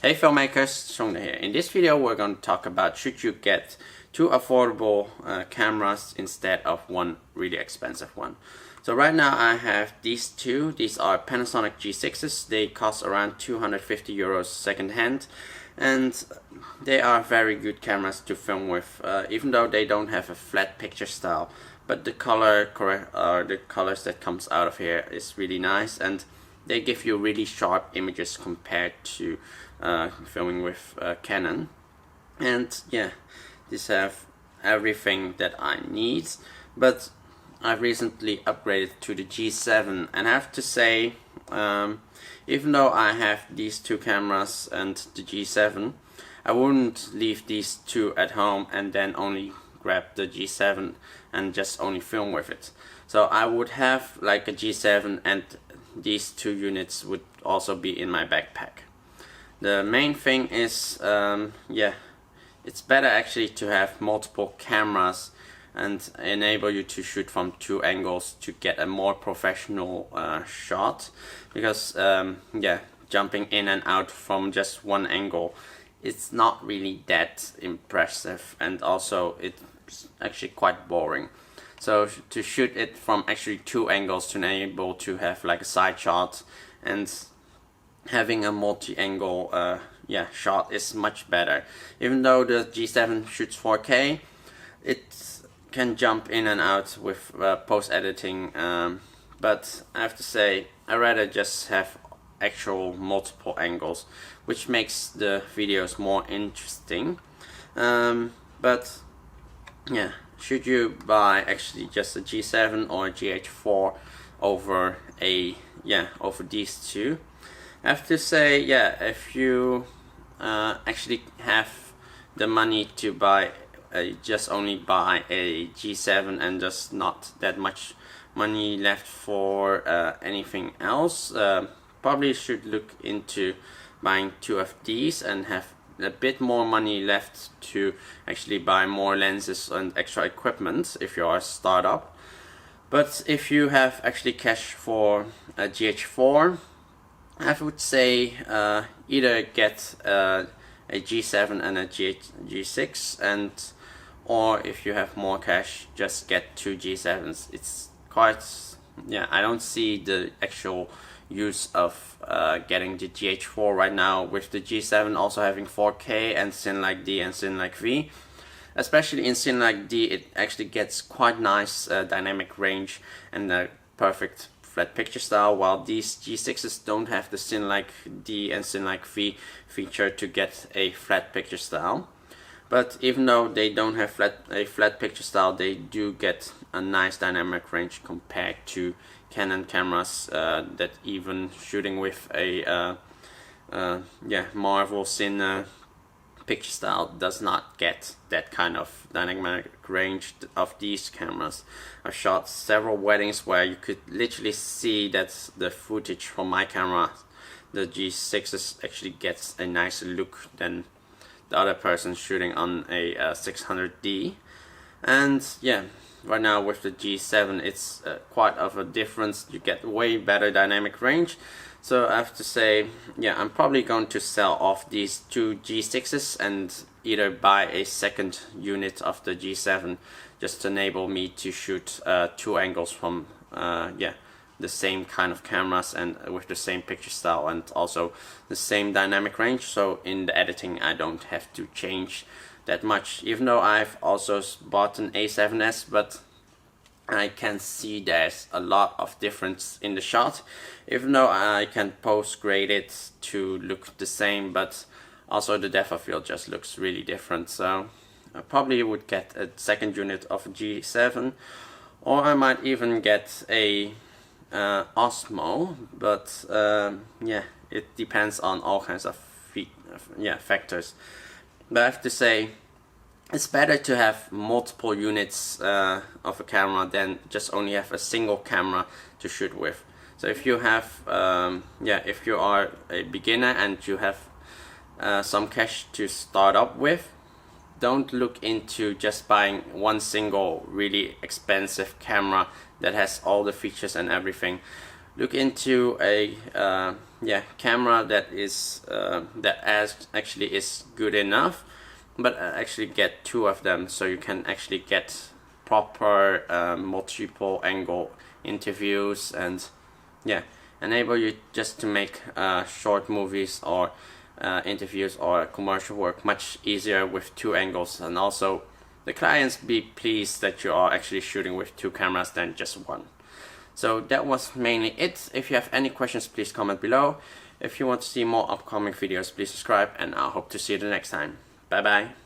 Hey filmmakers, Chung Dha here. In this video we're going to talk about should you get two affordable cameras instead of one really expensive one. So right now I have these two. These are Panasonic G6s. They cost around 250 euros second hand, and they are very good cameras to film with, even though they don't have a flat picture style. But the colors that comes out of here is really nice, and they give you really sharp images compared to filming with Canon. And yeah, these have everything that I need. But I've recently upgraded to the G7, and I have to say, even though I have these two cameras and the G7, I wouldn't leave these two at home and then only grab the G7 and just only film with it. So I would have like a G7, and these two units would also be in my backpack. The main thing is, yeah, it's better actually to have multiple cameras and enable you to shoot from two angles to get a more professional shot, because yeah, jumping in and out from just one angle, it's not really that impressive, and also it's actually quite boring. So to shoot it from actually two angles to enable to have like a side shot and having a multi-angle yeah, shot is much better. Even though the G7 shoots 4K, it can jump in and out with post-editing, but I have to say I rather just have actual multiple angles, which makes the videos more interesting. But yeah, should you buy actually just a G7 or a GH4 over over these two? I have to say, yeah, if you actually have the money to buy just only buy a G7 and just not that much money left for anything else, probably should look into buying two of these and have a bit more money left to actually buy more lenses and extra equipment if you are a startup. But if you have actually cash for a GH4, I would say either get a G7 and a G6, and or if you have more cash, just get two G7s. It's quite, yeah, I don't see the actual use of getting the GH4 right now, with the G7 also having 4K and Cinelike D and Cinelike V. Especially in Cinelike D, it actually gets quite nice dynamic range and a perfect flat picture style, while these G6s don't have the Cinelike D and Cinelike V feature to get a flat picture style. But even though they don't have a flat picture style, they do get a nice dynamic range compared to Canon cameras that even shooting with a yeah, Marvel Cine picture style does not get that kind of dynamic range of these cameras. I've shot several weddings where you could literally see that the footage from my camera, the G6s, actually gets a nicer look than the other person shooting on a 600D. And yeah, right now with the G7 it's quite of a difference. You get way better dynamic range. So I have to say, yeah, I'm probably going to sell off these two G6s and either buy a second unit of the G7 just to enable me to shoot two angles from yeah, the same kind of cameras and with the same picture style and also the same dynamic range. So in the editing I don't have to change that much, even though I've also bought an A7S, but I can see there's a lot of difference in the shot, even though I can post grade it to look the same, but also the depth of field just looks really different. So I probably would get a second unit of a G7, or I might even get a Osmo, but yeah, it depends on all kinds of factors. But I have to say, it's better to have multiple units of a camera than just only have a single camera to shoot with. So if you have, yeah, if you are a beginner and you have some cash to start up with, don't look into just buying one single really expensive camera that has all the features and everything. look into a camera that is actually is good enough, but actually get two of them, so you can actually get proper multiple angle interviews, and enable you just to make short movies or interviews or commercial work much easier with two angles, and also the clients be pleased that you are actually shooting with two cameras than just one. So that was mainly it. If you have any questions, please comment below. If you want to see more upcoming videos, please subscribe, and I hope to see you the next time. Bye bye.